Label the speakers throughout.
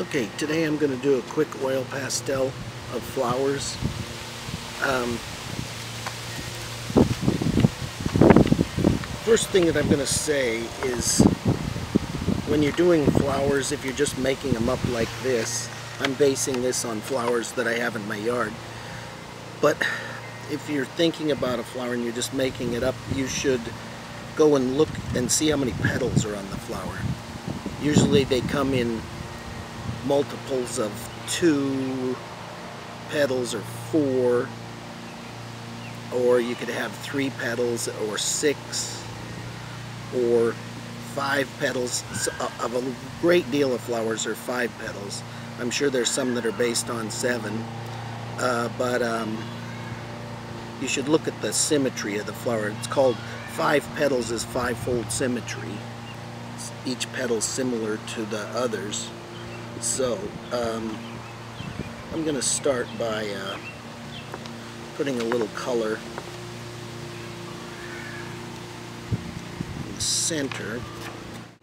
Speaker 1: Okay, today I'm going to do a quick oil pastel of flowers. First thing that I'm going to say is when you're doing flowers, if you're just making them up like this, I'm basing this on flowers that I have in my yard. But if you're thinking about a flower and you're just making it up, you should go and look and see how many petals are on the flower. Usually they come in multiples of 2 petals or 4, or you could have 3 petals or 6 or 5 petals. Of a great deal of flowers are 5 petals. I'm sure there's some that are based on 7, but you should look at the symmetry of the flower. It's called 5 petals is 5-fold symmetry. Each petal similar to the others. So I'm going to start by putting a little color in the center.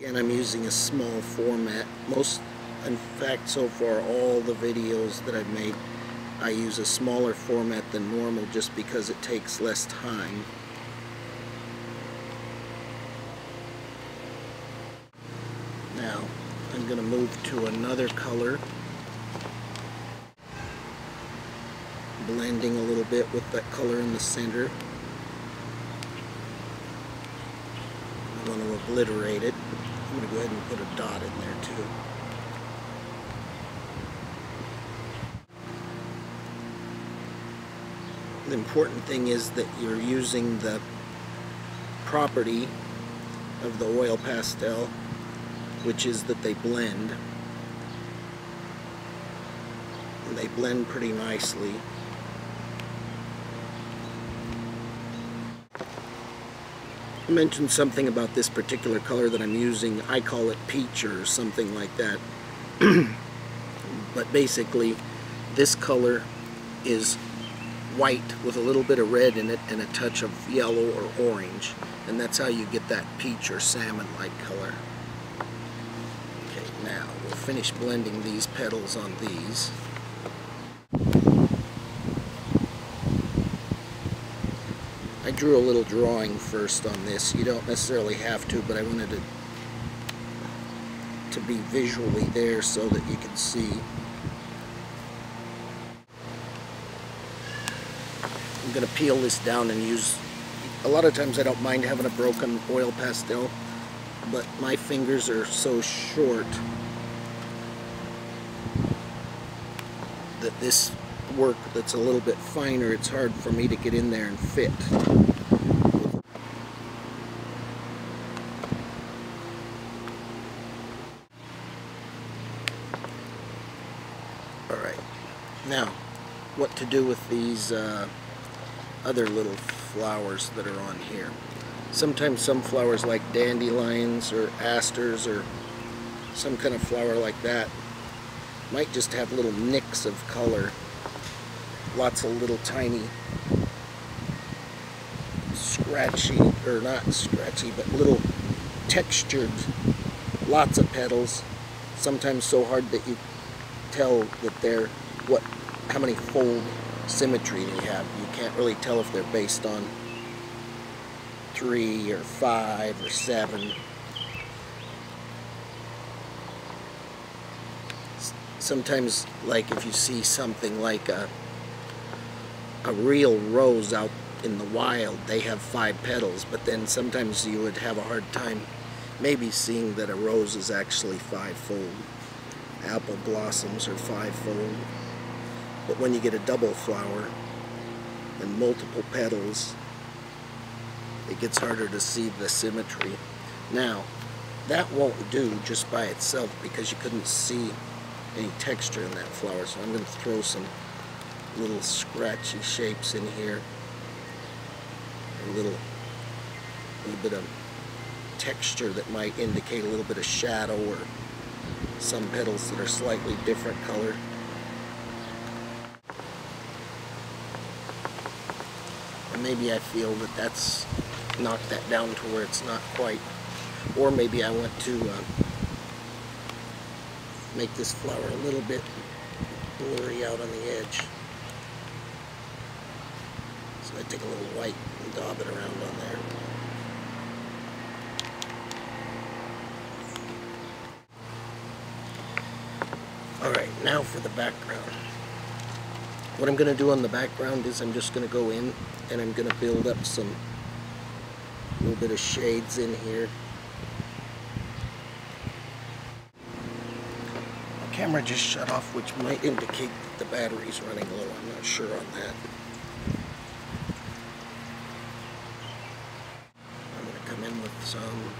Speaker 1: And I'm using a small format. In fact, so far all the videos that I've made, I use a smaller format than normal just because it takes less time. Now I'm going to move to another color, blending a little bit with that color in the center. I want to obliterate it. I'm going to go ahead and put a dot in there too. The important thing is that you're using the property of the oil pastel, which is that they blend. And they blend pretty nicely. I mentioned something about this particular color that I'm using. I call it peach or something like that. But basically, this color is white with a little bit of red in it and a touch of yellow or orange. And that's how you get that peach or salmon-like color. Okay, now we'll finish blending these petals on these. I drew a little drawing first on this. You don't necessarily have to, but I wanted it to be visually there so that you can see. I'm going to peel this down and use, a lot of times I don't mind having a broken oil pastel, but my fingers are so short that this work that's a little bit finer, it's hard for me to get in there and fit. Alright, now what to do with these other little flowers that are on here. Sometimes some flowers like dandelions or asters or some kind of flower like that might just have little nicks of color. Lots of little tiny scratchy, or not scratchy, but little textured, lots of petals, sometimes so hard that you tell that they're how many fold symmetry they have. You can't really tell if they're based on 3 or 5 or 7. Sometimes, like if you see something like a real rose out in the wild, they have 5 petals, but then sometimes you would have a hard time maybe seeing that a rose is actually 5-fold. Apple blossoms are 5-fold. But when you get a double flower and multiple petals, it gets harder to see the symmetry. Now, that won't do just by itself because you couldn't see any texture in that flower, so I'm going to throw some little scratchy shapes in here, a little bit of texture that might indicate a little bit of shadow or some petals that are slightly different color. And maybe I feel that that's knocked that down to where it's not quite, or maybe I want to make this flower a little bit blurry out on the edge. So I take a little white and daub it around on there. Alright, now for the background. What I'm going to do on the background is I'm just going to go in and I'm going to build up some little bit of shades in here. My camera just shut off, which might indicate that the battery's running low. I'm not sure on that. I'm going to come in with some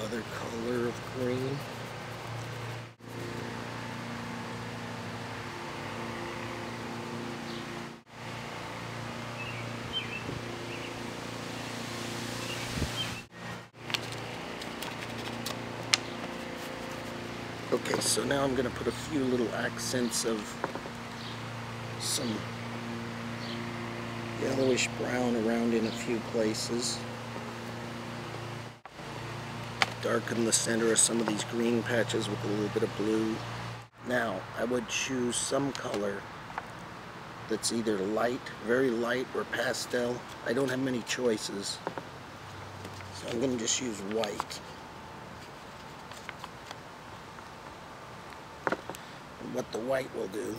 Speaker 1: other color of green. Okay, so now I'm going to put a few little accents of some yellowish brown around in a few places. Darken the center of some of these green patches with a little bit of blue. Now, I would choose some color that's either light, very light, or pastel. I don't have many choices, so I'm going to just use white. What the white will do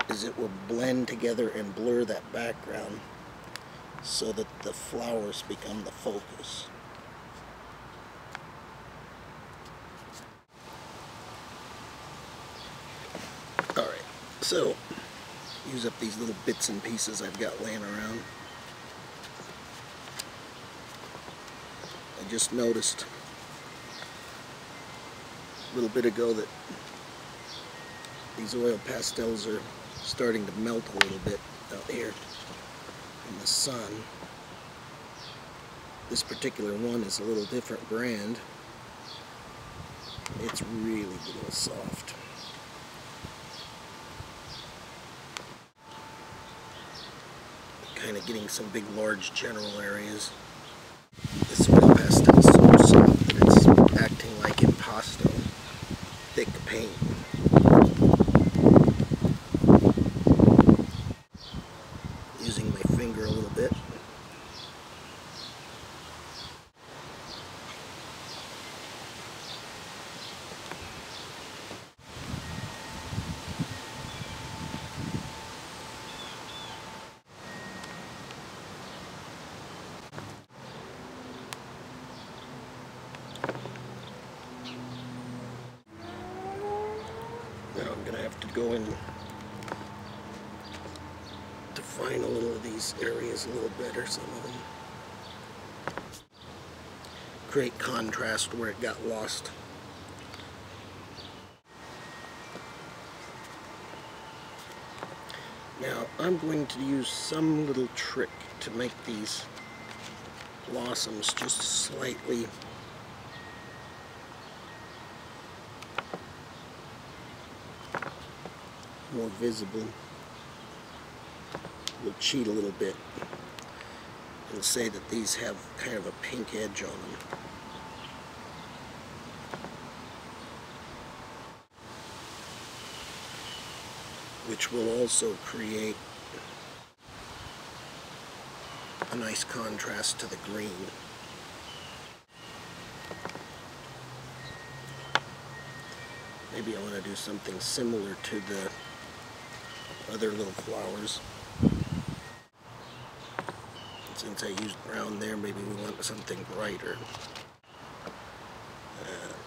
Speaker 1: is it will blend together and blur that background so that the flowers become the focus. Alright, so use up these little bits and pieces I've got laying around. I just noticed a little bit ago that these oil pastels are starting to melt a little bit out here in the sun. This particular one is a little different brand. It's really real soft. Kind of getting some big large general areas. This oil pastel is so soft that it's acting like impasto. Thick paint. Using my finger a little bit. Now I'm going to have to go in define a little of these areas a little better, some of them. Create contrast where it got lost. Now I'm going to use some little trick to make these blossoms just slightly more visible. We'll cheat a little bit and say that these have kind of a pink edge on them. Which will also create a nice contrast to the green. Maybe I want to do something similar to the other little flowers. Since I used brown there, maybe we want something brighter.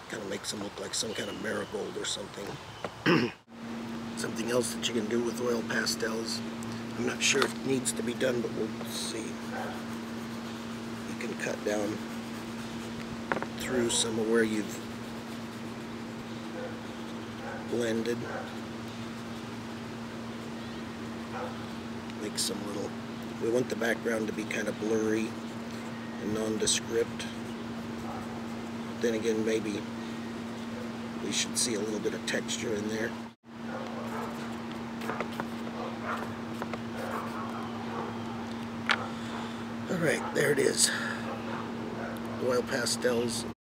Speaker 1: Kind of makes them look like some kind of marigold or something. Something else that you can do with oil pastels. I'm not sure it needs to be done, but we'll see. You can cut down through some of where you've blended. Make some little, we want the background to be kind of blurry and nondescript. Then again, maybe we should see a little bit of texture in there. Alright, there it is. Oil pastels.